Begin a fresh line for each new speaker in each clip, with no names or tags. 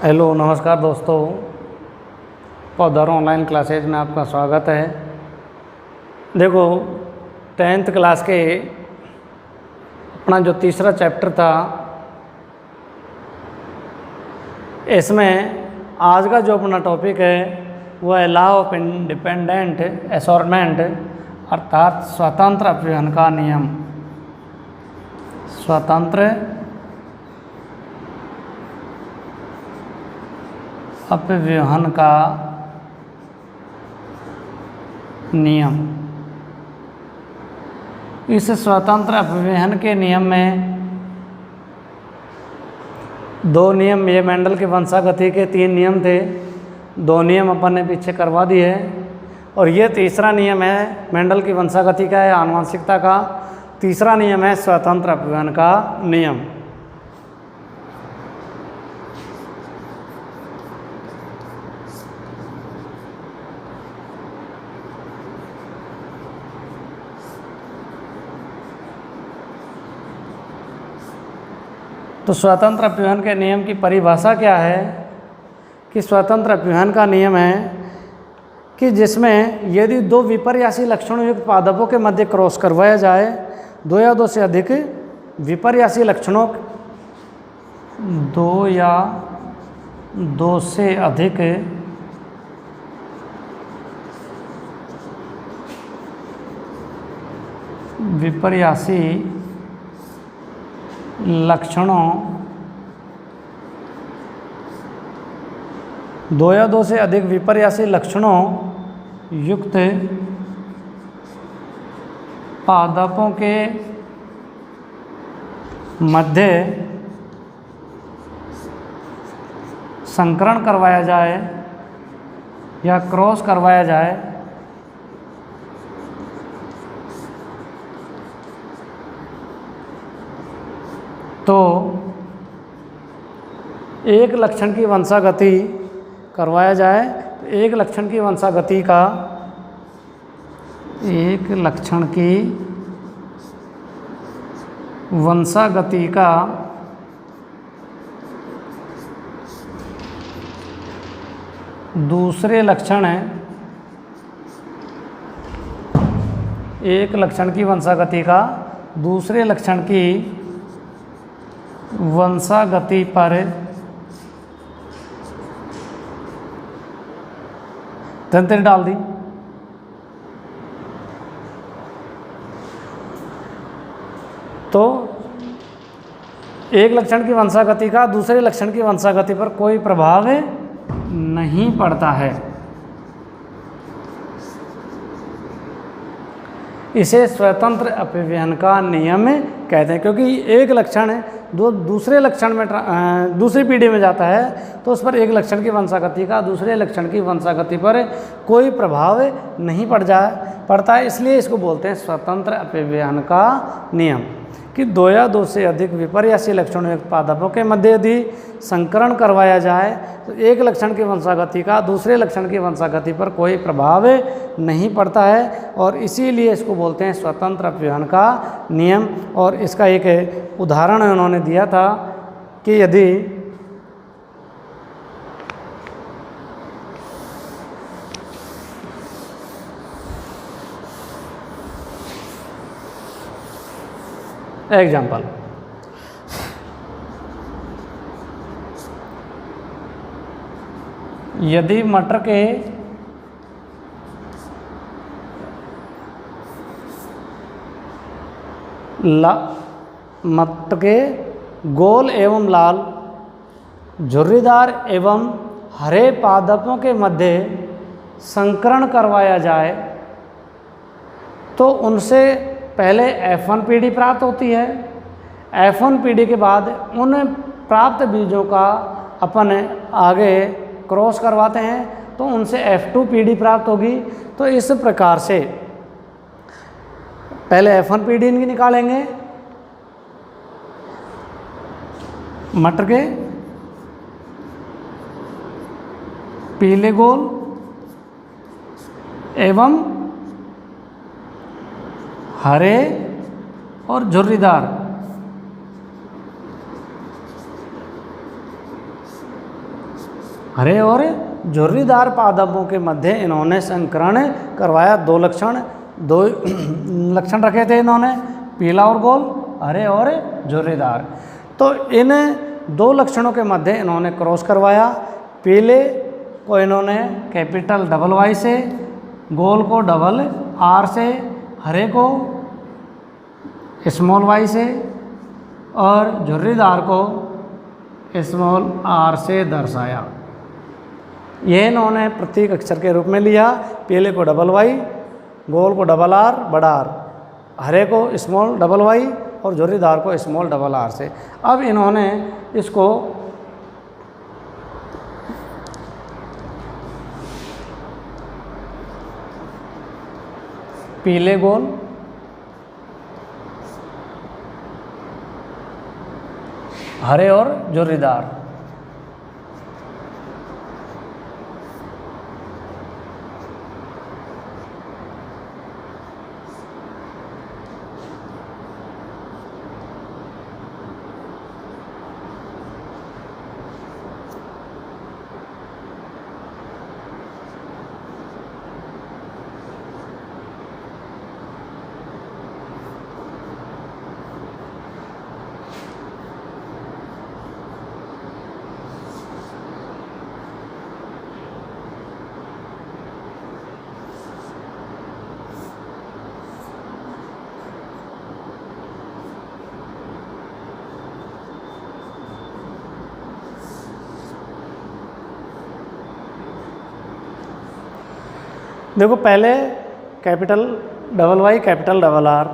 Hello नमस्कार दोस्तों, पौधर online classes में आपका स्वागत है। देखो 10th क्लास के अपना जो तीसरा चैप्टर था, इसमें आज का जो अपना टॉपिक है वह है लॉ ऑफ इंडिपेंडेंट असॉर्टमेंट, अर्थात स्वतंत्र अपव्यवहन का नियम। स्वतंत्र अपव्यवहन का नियम। इस स्वतंत्र अपव्यवहन के नियम में दो नियम, ये मेंडल के वंशागति के 3 नियम थे, 2 नियम अपन ने पीछे करवा दिए और ये तीसरा नियम है मेंडल की वंशागति का, है आनुवंशिकता का। तीसरा नियम है स्वतंत्र अपव्यवहन का नियम। तो स्वतंत्र अपव्यवहन के नियम की परिभाषा क्या है कि स्वतंत्र अपव्यवहन का नियम है कि जिसमें यदि 2 विपर्यासी लक्षणों युक्त पादपों के मध्य क्रॉस करवाया जाए, 2 या 2 से अधिक विपर्यासी लक्षणों, 2 या 2 से अधिक विपर्यासी लक्षणों, 2 या 2 से अधिक विपर्यासी लक्षणों युक्त पादपों के मध्य संकरण करवाया जाए या क्रॉस करवाया जाए तो एक लक्षण की वंशागति करवाया जाए तो एक लक्षण की वंशागति का, एक लक्षण की वंशागति का दूसरे लक्षण है, एक लक्षण की वंशागति का दूसरे लक्षण की वंशागति पर तंत्र डाल दी। तो एक लक्षण की वंशागति का दूसरे लक्षण की वंशागति पर कोई प्रभाव नहीं पड़ता है। इसे स्वतंत्र अपव्यवहन का नियम कहते हैं, क्योंकि एक लक्षण है जो दूसरे लक्षण में दूसरी पीढ़ी में जाता है तो उस पर एक लक्षण की वंशागति का दूसरे लक्षण की वंशागति पर कोई प्रभाव नहीं पड़ता है, इसलिए इसको बोलते हैं स्वतंत्र अपव्यवहन का नियम। कि 2 या 2 से अधिक विपर्यासी लक्षणों युक्त पादपों के मध्य यदि संकरण करवाया जाए तो एक लक्षण की वंशागति का दूसरे लक्षण की वंशागति पर कोई प्रभाव नहीं पड़ता है और इसीलिए इसको बोलते हैं स्वतंत्र अपव्यवहन का नियम। और इसका एक उदाहरण उन्होंने दिया था कि यदि एग्जाम्पल, यदि मटर के गोल एवं लाल, झुर्रीदार एवं हरे पादपों के मध्य संकरण करवाया जाए तो उनसे पहले F1 पीढ़ी प्राप्त होती है। F1 पीढ़ी के बाद उन प्राप्त बीजों का अपन आगे क्रॉस करवाते हैं तो उनसे F2 पीढ़ी प्राप्त होगी। तो इस प्रकार से पहले F1 पीढ़ी इनकी निकालेंगे मटर के पीले गोल एवं हरे और झुर्रीदार। हरे और झुर्रीदार पादपों के मध्य इन्होंने संकरण करवाया। दो लक्षण रखे थे इन्होंने, पीला और गोल, हरे और झुर्रीदार। तो इन दो लक्षणों के मध्य इन्होंने क्रॉस करवाया। पीले को इन्होंने कैपिटल डबल वाई से, गोल को डबल आर से, हरे को स्मॉल वाई से और झुर्रीदार को स्मॉल आर से दर्शाया। यह इन्होंने प्रतीक अक्षर के रूप में लिया। पीले को डबल वाई, गोल को डबल आर बड़ा आर, हरे को स्मॉल डबल वाई और झुर्रीदार को स्मॉल डबल आर से। अब इन्होंने इसको पीले गोल, हरे और झुर्रीदार, देखो पहले capital double Y capital double R,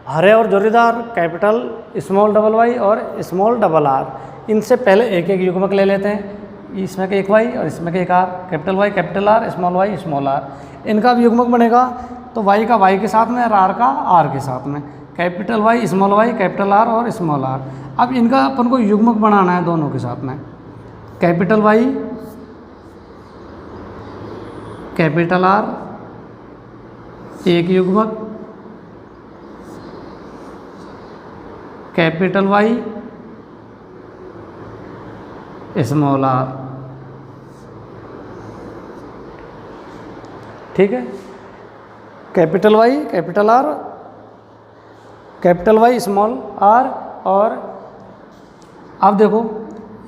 हरे और झुर्रीदार कैपिटल स्मॉल डबल वाई और स्मॉल डबल आर। इनसे पहले एक एक युग्मक ले लेते हैं, इसमें के एक वाई और इसमें के एक R, capital Y capital R, small Y small R. इनका भी युग्मक बनेगा तो वाई का वाई के साथ में और आर का आर के साथ में, capital Y small Y capital R और स्मॉल आर। अब इनका अपन को युग्मक बनाना है दोनों के साथ में, कैपिटल वाई कैपिटल आर एक युग्मक, कैपिटल वाई स्मॉल आर। ठीक है, capital Y capital R, capital Y small R. और अब देखो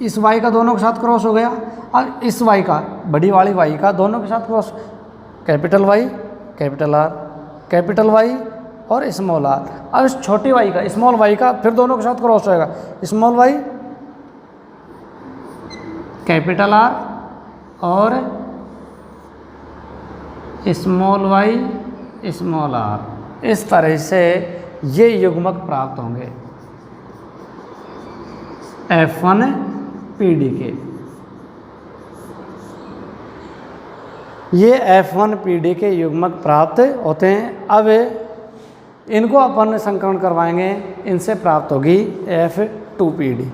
इस वाई का दोनों के साथ क्रॉस हो गया। अब इस वाई का, बड़ी वाली वाई का दोनों के साथ cross, capital Y capital R, capital Y और स्मॉल आर। अब इस छोटी वाई का, स्मॉल वाई का फिर दोनों के साथ क्रॉस होएगा, स्मॉल वाई कैपिटल आर और स्मॉल वाई स्मॉल आर। इस तरह से ये युग्मक प्राप्त होंगे F1 PD के। ये F1 PD के युग्मक प्राप्त होते हैं। अब इनको अपन संकरण करवाएंगे, इनसे प्राप्त होगी F2 PD।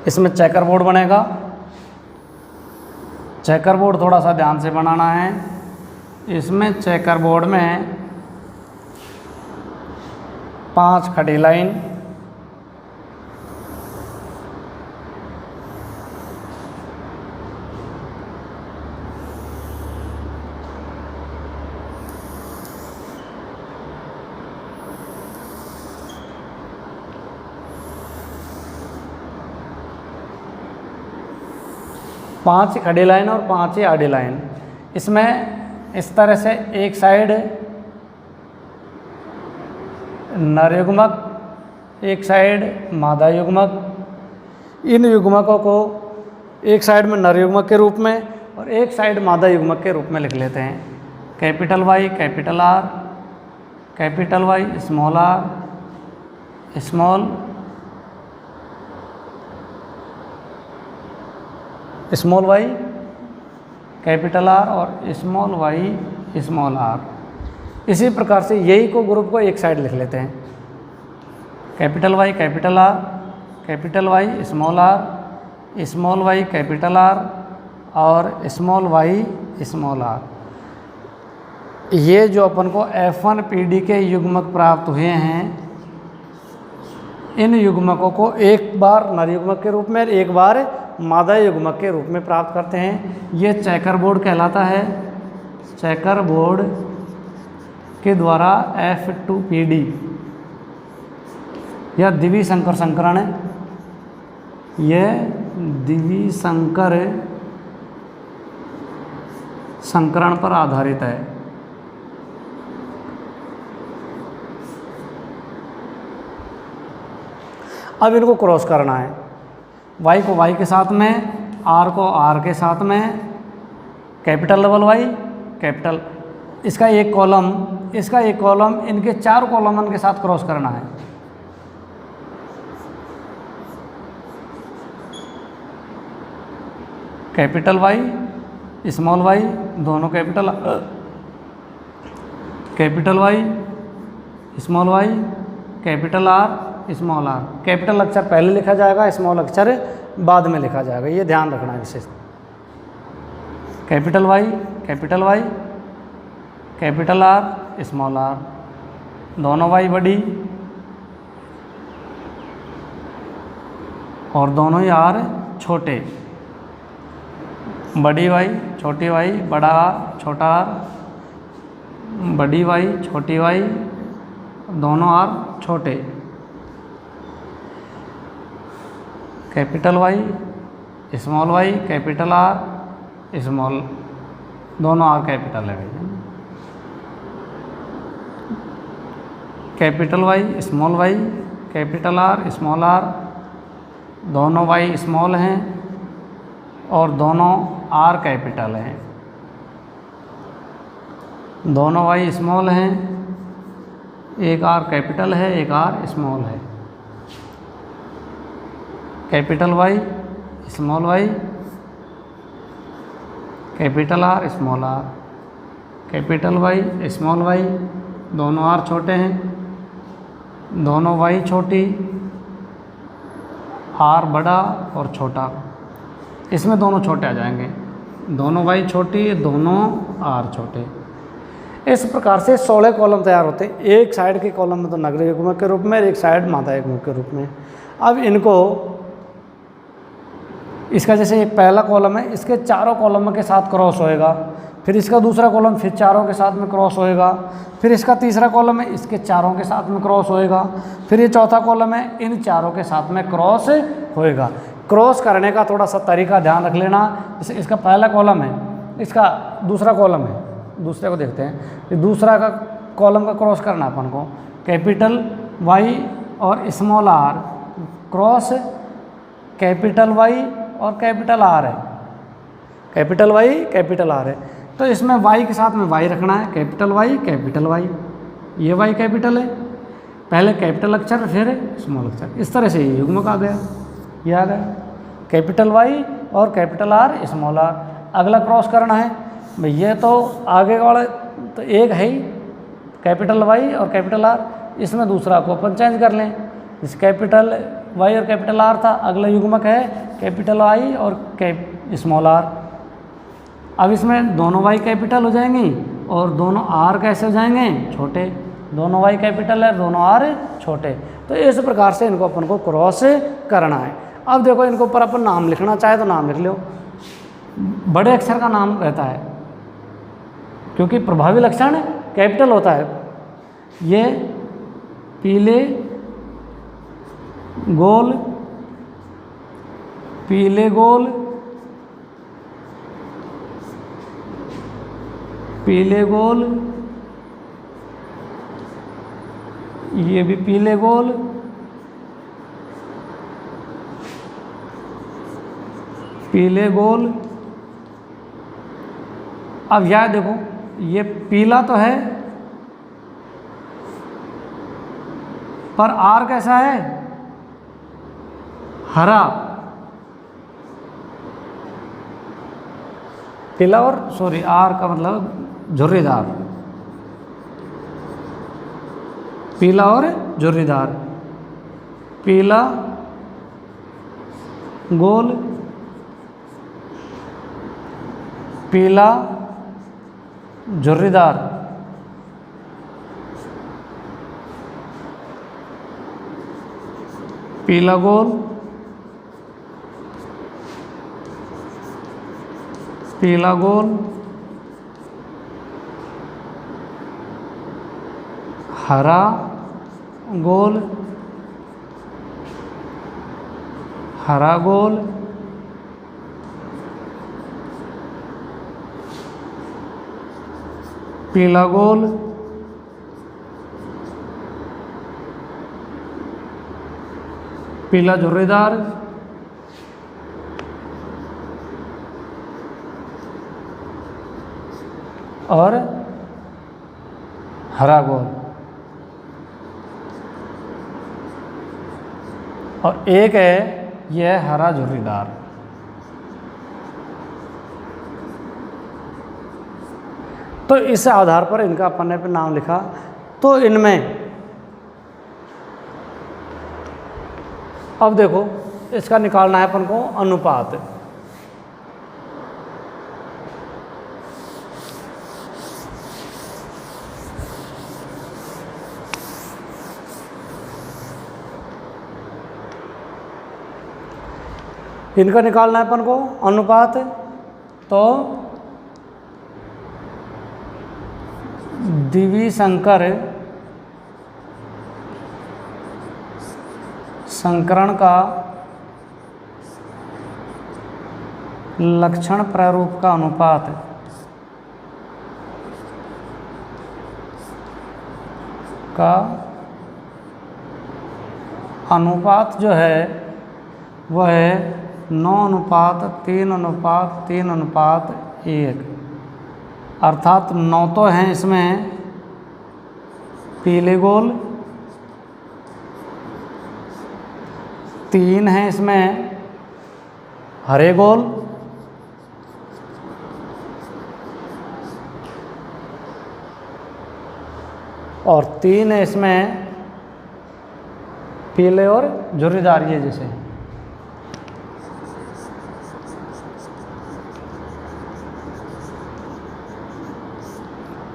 इसमें चेकर बोर्ड बनेगा। चेकर बोर्ड थोड़ा सा ध्यान से बनाना है। इसमें चेकर बोर्ड में 5 खड़ी लाइन, पांच खड़ी लाइन और 5 ही आड़ी लाइन। इसमें इस तरह से एक साइड नर युग्मक, एक साइड मादा युग्मक। इन युग्मकों को एक साइड में नर युग्मक के रूप में और एक साइड मादा युग्मक के रूप में लिख लेते हैं। Capital Y capital R, capital Y small R, small small Y capital R और स्मॉल वाई स्मॉल आर। इसी प्रकार से यही को ग्रुप को एक साइड लिख लेते हैं। Capital Y capital R, capital Y small R, small Y capital R और स्मॉल वाई स्मॉल आर। ये जो अपन को F1 PD के युग्मक प्राप्त हुए हैं, इन युग्मकों को एक बार नर युग्मक के रूप में, एक बार मादा युग्मक के रूप में प्राप्त करते हैं। ये चेकर बोर्ड कहलाता है। चेकर बोर्ड के द्वारा F2PD या द्विसंकर संकरण, यह द्विसंकर संकरण पर आधारित है। अब इनको क्रॉस करना है, y को y के साथ में, r को r के साथ में, कैपिटल डबल Y कैपिटल, इसका एक कॉलम, इसका एक कॉलम, इनके 4 कॉलम के साथ क्रॉस करना है। कैपिटल Y स्मॉल y दोनों capital, capital Y small y capital R small r। Capital अक्षर पहले लिखा जाएगा, स्मॉल अक्षर बाद में लिखा जाएगा, ये ध्यान रखना है विशेष। Capital Y capital R small r, दोनों y बड़ी और दोनों ही r छोटे। बड़ी y छोटी y, बड़ा r छोटा r, बड़ी y छोटी y, दोनों r छोटे। Capital Y small y capital R small, दोनों r कैपिटल है भैया। Capital Y small y capital R small r, दोनों y स्मॉल हैं और दोनों r कैपिटल हैं। दोनों y स्मॉल हैं, एक r कैपिटल है, एक r स्मॉल है। Capital Y small y capital R small r, capital Y small y, दोनों r छोटे हैं, दोनों y छोटी, r बड़ा और छोटा, इसमें दोनों छोटे आ जाएंगे, दोनों y छोटी, दोनों r छोटे। इस प्रकार से 16 कॉलम तैयार होते हैं। एक साइड के कॉलम में तो नगरीय युग्मक के रूप में, एक साइड मादा युग्मक के रूप में। अब इनको, इसका जैसे एक पहला कॉलम है, इसके चारों कॉलम के साथ क्रॉस होएगा, फिर इसका दूसरा कॉलम फिर चारों के साथ में क्रॉस होएगा, फिर इसका तीसरा कॉलम है, इसके चारों के साथ में क्रॉस होएगा, फिर ये चौथा कॉलम है, इन चारों के साथ में क्रॉस होएगा। क्रॉस करने का थोड़ा सा तरीका ध्यान रख लेना। जैसे इसका पहला कॉलम है, इसका दूसरा कॉलम है, दूसरे को देखते हैं, दूसरा का कॉलम का क्रॉस करना अपन को। कैपिटल Y और small r cross capital Y और कैपिटल R है, कैपिटल Y कैपिटल R है, तो इसमें Y के साथ में Y रखना है, कैपिटल Y कैपिटल Y, ये Y कैपिटल है, पहले कैपिटल अक्षर फिर स्मॉल अक्षर, इस तरह से ये युग्मक आ गया, ये आ गया कैपिटल Y और कैपिटल R स्मॉल r। अगला क्रॉस करना है भाई, ये तो आगे वाला तो एक है ही, कैपिटल Y और कैपिटल R, इसमें दूसरा को अपन चेंज कर लें, इस कैपिटल Y और कैपिटल R था, अगला युग्मक है कैपिटल Y और स्मॉल r। अब इसमें दोनों y कैपिटल हो जाएंगी और दोनों r कैसे हो जाएंगे, छोटे, दोनों y कैपिटल है, दोनों r छोटे। तो इस प्रकार से इनको अपन को क्रॉस करना है। अब देखो, इनको ऊपर अपन नाम लिखना चाहे तो नाम लिख लो, बड़े अक्षर का नाम रहता है क्योंकि प्रभावी लक्षण कैपिटल होता है। ये पीले गोल, पीले गोल, पीले गोल, ये भी पीले गोल, पीले गोल। अब यह देखो, ये पीला तो है पर R कैसा है, हरा। पीला और सॉरी R का मतलब झुर्रीदार, पीला और झुर्रीदार, पीला गोल पीला झुर्रीदार, पीला गोल, पीला गोल, हरा गोल, हरा गोल, पीला गोल, पीला झुर्रीदार, और हरा गोल, और एक है यह हरा झुर्रीदार। तो इस आधार पर इनका अपन ने नाम लिखा। तो इनमें अब देखो इसका निकालना है अपन को अनुपात। इनका निकालना है अपन को अनुपात। तो द्विसंकर संकरण का लक्षण प्रारूप का अनुपात जो है वह है 9:3:3:1, अर्थात 9 तो हैं इसमें पीले गोल, 3 हैं इसमें हरे गोल, और 3 है इसमें पीले और झुर्रीदार ये जैसे।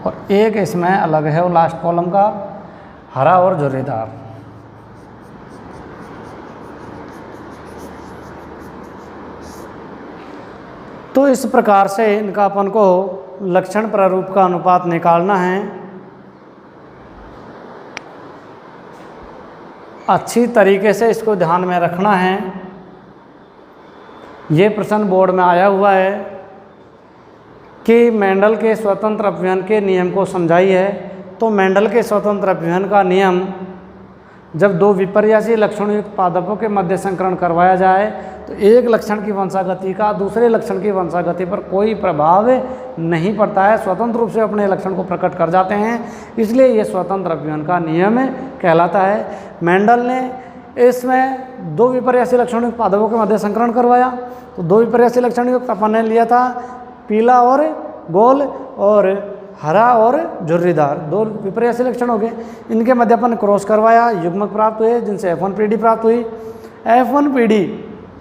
और एक इसमें अलग है वो लास्ट कॉलम का हरा और झुर्रीदार। तो इस प्रकार से इनका अपन को लक्षण प्रारूप का अनुपात निकालना है। अच्छी तरीके से इसको ध्यान में रखना है। ये प्रश्न बोर्ड में आया हुआ है कि मेंडल के स्वतंत्र अपव्ययन के नियम को समझाइए। तो मेंडल के स्वतंत्र अपव्ययन का नियम, जब दो विपर्यासी लक्षण युक्त पादपों के मध्य संकरण करवाया जाए तो एक लक्षण की वंशागति का दूसरे लक्षण की वंशागति पर कोई प्रभाव नहीं पड़ता है, स्वतंत्र रूप से अपने लक्षण को प्रकट कर जाते हैं, इसलिए ये स्वतंत्र अपव्ययन का नियम कहलाता है। मेंडल ने इसमें दो विपर्यासी लक्षण युक्त पादपों के मध्य संकरण करवाया। तो दो विपर्यासी लक्षण युक्त अपन ने लिया था पीला और गोल और हरा और झुर्रीदार, दो विपर्यासी लक्षण हो गए। इनके मध्य अपन क्रॉस करवाया, युग्मक प्राप्त हुए जिनसे F1PD प्राप्त हुई। F1PD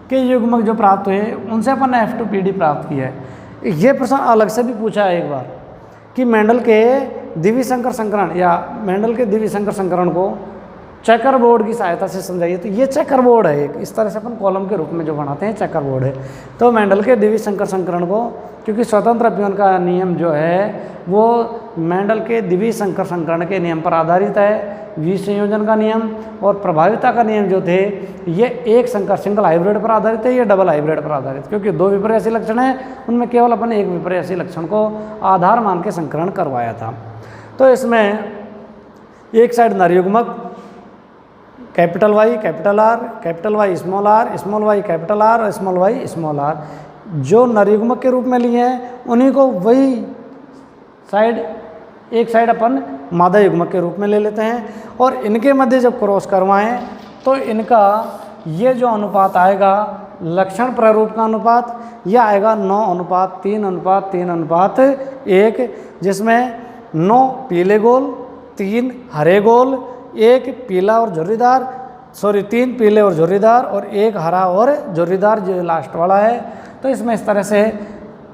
के युग्मक जो प्राप्त हुए उनसे अपन ने F2PD प्राप्त किया है। ये प्रश्न अलग से भी पूछा है एक बार कि मेंडल के द्विसंकर संकरण या मेंडल के द्विसंकर संकरण को चेकर बोर्ड की सहायता से समझाइए। तो ये चेकर बोर्ड है, एक इस तरह से अपन कॉलम के रूप में जो बनाते हैं चेकर बोर्ड है। तो मेंडल के द्विसंकर संकरण को, क्योंकि स्वतंत्र अपव्ययन का नियम जो है वो मेंडल के द्विसंकर संकरण के नियम पर आधारित है। विसंयोजन का नियम और प्रभाविता का नियम जो थे ये एक संकर सिंगल हाइब्रिड पर आधारित है, ये डबल हाइब्रिड पर आधारित, क्योंकि दो विपर्यासी लक्षण हैं उनमें केवल अपन एक विपर्यासी लक्षण को आधार मान के संकरण करवाया था। तो इसमें एक साइड नरयुग्मक capital Y capital R, capital Y small Y capital R और स्मॉल वाई स्मॉल आर जो नरयुग्मक के रूप में लिए हैं उन्हीं को वही साइड एक साइड अपन मादा युग्मक के रूप में ले लेते हैं। और इनके मध्य जब क्रॉस करवाएं तो इनका ये जो अनुपात आएगा लक्षण प्रारूप का अनुपात, यह आएगा 9:3:3:1, जिसमें 9 पीले गोल, 3 हरे गोल, 1 पीला और झुर्रीदार 3 पीले और झुर्रीदार और 1 हरा और झुर्रीदार जो लास्ट वाला है। तो इसमें इस तरह से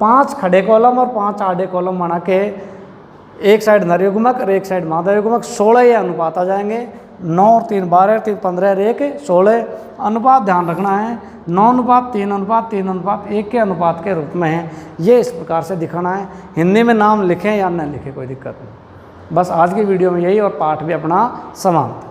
5 खड़े कॉलम और 5 आधे कॉलम बना के एक साइड नर युग्मक और एक साइड मादा युग्मक 16 ये अनुपात आ जाएंगे। 9 और 3 12, 3 15 और 1 16 अनुपात ध्यान रखना है। 9 अनुपात 3 अनुपात 3 अनुपात 1 के अनुपात के रूप में है। ये इस प्रकार से दिखाना है। हिंदी में नाम लिखें या न लिखें कोई दिक्कत नहीं। बस आज की वीडियो में यही, और पाठ भी अपना समाप्त।